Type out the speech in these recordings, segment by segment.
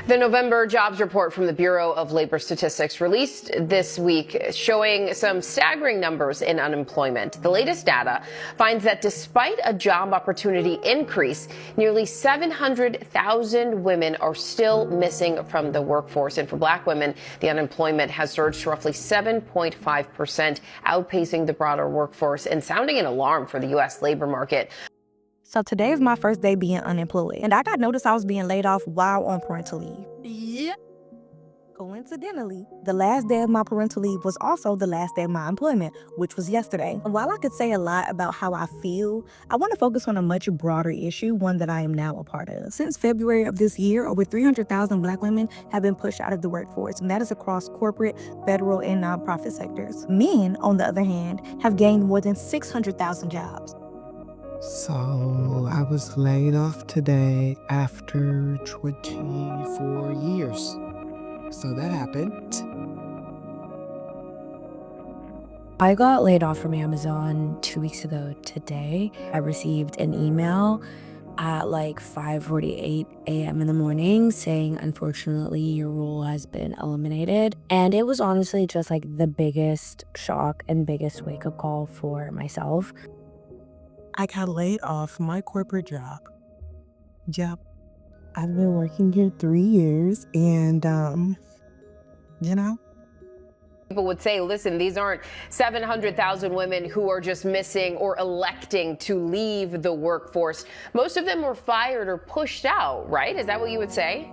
The November jobs report from the Bureau of Labor Statistics released this week showing some staggering numbers in unemployment. The latest data finds that despite a job opportunity increase, nearly 700,000 women are still missing from the workforce. And for Black women, the unemployment has surged to roughly 7.5%, outpacing the broader workforce and sounding an alarm for the U.S. labor market. So today is my first day being unemployed, and I got notice I was being laid off while on parental leave. Yeah. Coincidentally, the last day of my parental leave was also the last day of my employment, which was yesterday. And while I could say a lot about how I feel, I want to focus on a much broader issue, one that I am now a part of. Since February of this year, over 300,000 Black women have been pushed out of the workforce, and that is across corporate, federal, and nonprofit sectors. Men, on the other hand, have gained more than 600,000 jobs. So I was laid off today after 24 years. So that happened. I got laid off from Amazon 2 weeks ago today. I received an email at like 5:48 a.m. in the morning saying, unfortunately, your role has been eliminated. And it was honestly just like the biggest shock and biggest wake-up call for myself. I got laid off my corporate job. Yep. I've been working here 3 years and, People would say, listen, these aren't 700,000 women who are just missing or electing to leave the workforce. Most of them were fired or pushed out, right? Is that what you would say?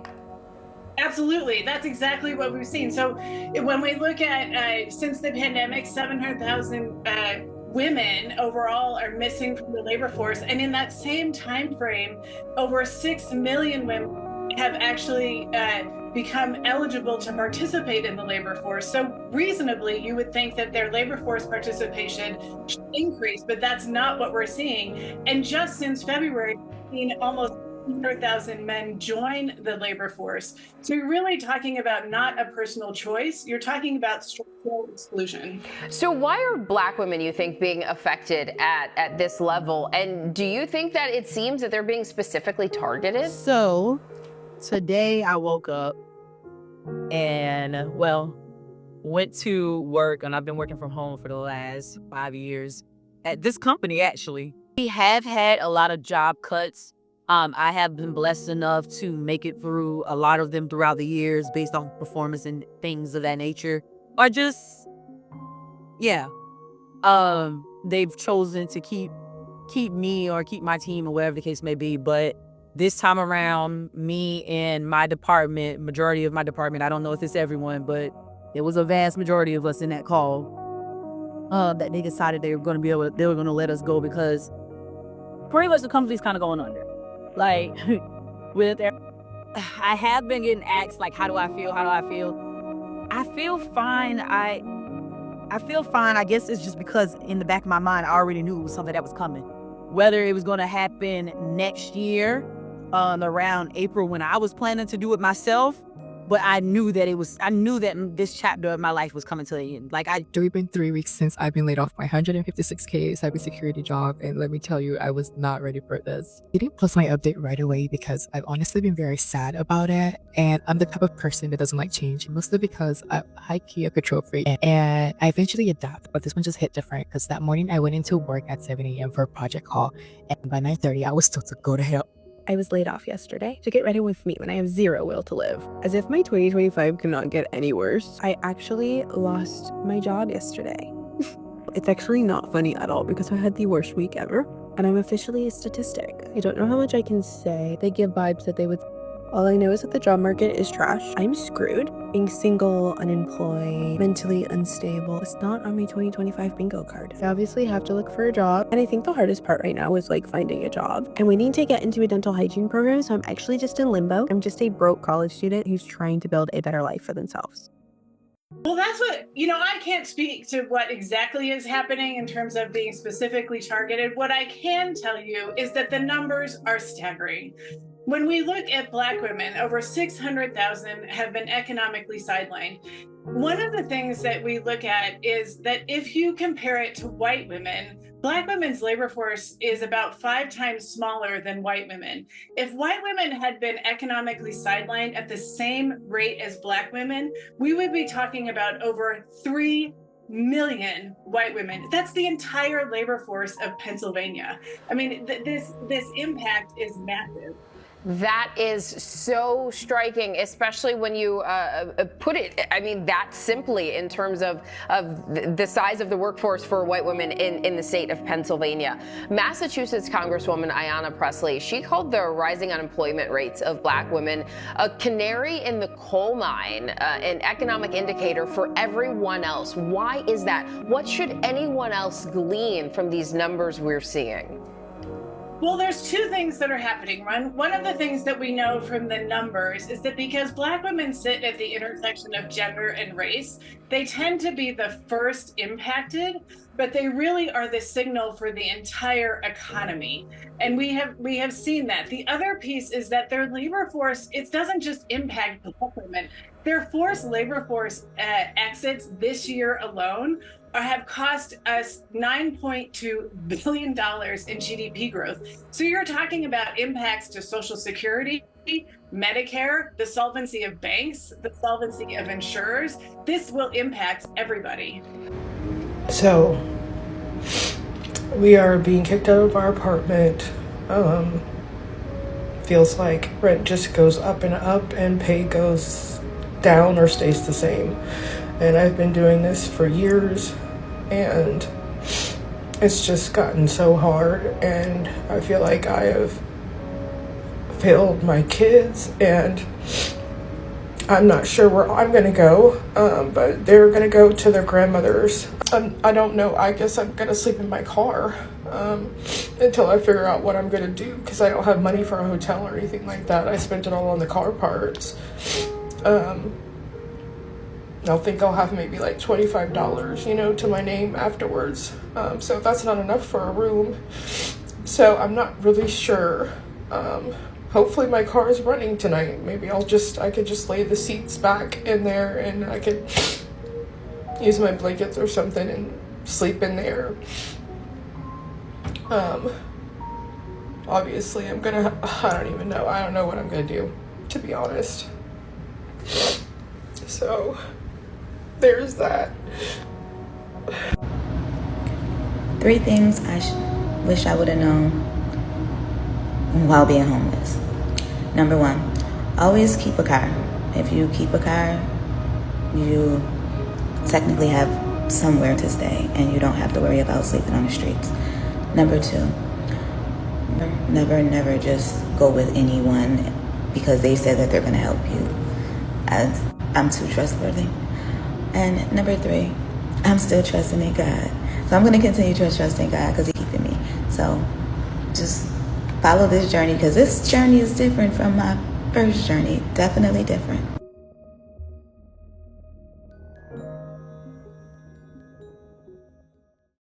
Absolutely. That's exactly what we've seen. So when we look at since the pandemic, 700,000 women overall are missing from the labor force. And in that same time frame, over 6 million women have actually become eligible to participate in the labor force. So reasonably, you would think that their labor force participation should increase, but that's not what we're seeing. And just since February, we've seen almost 100,000 men join the labor force. So you're really talking about not a personal choice, you're talking about structural exclusion. So why are Black women, you think, being affected at this level? And do you think that it seems that they're being specifically targeted? So today I woke up and, went to work, and I've been working from home for the last 5 years at this company, actually. We have had a lot of job cuts. I have been blessed enough to make it through a lot of them throughout the years based on performance and things of that nature. Or just, they've chosen to keep me or keep my team or whatever the case may be. But this time around, me and my department, majority of my department, I don't know if it's everyone, but it was a vast majority of us in that call, that they decided they were going to let us go because pretty much the company's kind of going under. Like, I have been getting asked, like, how do I feel? I feel fine. I feel fine. I guess it's just because in the back of my mind, I already knew it was something that was coming. Whether it was going to happen next year, around April when I was planning to do it myself, but I knew that this chapter of my life was coming to an end. It's been 3 weeks since I've been laid off my 156K cybersecurity job, and let me tell you, I was not ready for this. I didn't post my update right away because I've honestly been very sad about it, and I'm the type of person that doesn't like change, mostly because I'm high-key a control freak, and I eventually adapt, but this one just hit different because that morning I went into work at 7 a.m. for a project call, and by 9:30 I was told to go to hell. I was laid off yesterday to get ready with me when I have zero will to live. As if my 2025 cannot get any worse. I actually lost my job yesterday. It's actually not funny at all because I had the worst week ever. And I'm officially a statistic. I don't know how much I can say. They give vibes that they would. All I know is that the job market is trash. I'm screwed. Being single, unemployed, mentally unstable. It's not on my 2025 bingo card. I obviously have to look for a job. And I think the hardest part right now is like finding a job. I'm waiting to get into a dental hygiene program, so I'm actually just in limbo. I'm just a broke college student who's trying to build a better life for themselves. Well, that's what, I can't speak to what exactly is happening in terms of being specifically targeted. What I can tell you is that the numbers are staggering. When we look at Black women, over 600,000 have been economically sidelined. One of the things that we look at is that if you compare it to white women, Black women's labor force is about 5 times smaller than white women. If white women had been economically sidelined at the same rate as Black women, we would be talking about over 3 million white women. That's the entire labor force of Pennsylvania. I mean, this impact is massive. That is so striking, especially when you put it, I mean, that simply in terms of the size of the workforce for white women in the state of Pennsylvania. Massachusetts Congresswoman Ayanna Pressley, she called the rising unemployment rates of Black women a canary in the coal mine, an economic indicator for everyone else. Why is that? What should anyone else glean from these numbers we're seeing? Well, there's 2 things that are happening. One of the things that we know from the numbers is that because Black women sit at the intersection of gender and race, they tend to be the first impacted, but they really are the signal for the entire economy. And we have seen that. The other piece is that their labor force, it doesn't just impact Black women. Their forced labor force exits this year alone have cost us $9.2 billion in GDP growth. So you're talking about impacts to Social Security, Medicare, the solvency of banks, the solvency of insurers. This will impact everybody. So we are being kicked out of our apartment. Feels like rent just goes up and pay goes down or stays the same. And I've been doing this for years, and it's just gotten so hard, and I feel like I have failed my kids, and I'm not sure where I'm going to go, but they're going to go to their grandmother's. I don't know. I guess I'm going to sleep in my car until I figure out what I'm going to do, because I don't have money for a hotel or anything like that. I spent it all on the car parts. I think I'll have maybe like $25, to my name afterwards. So that's not enough for a room. So I'm not really sure. Hopefully my car is running tonight. Maybe I could just lay the seats back in there, and I could use my blankets or something and sleep in there. Obviously I don't even know. I don't know what I'm gonna do, to be honest. So there's that. 3 things I wish I would have known while being homeless. Number 1, always keep a car. If you keep a car, you technically have somewhere to stay, and you don't have to worry about sleeping on the streets. Number 2, never just go with anyone because they said that they're going to help you. I'm too trustworthy. And number 3, I'm still trusting in God. So I'm going to continue to trust in God because He's keeping me. So just follow this journey, because this journey is different from my first journey. Definitely different.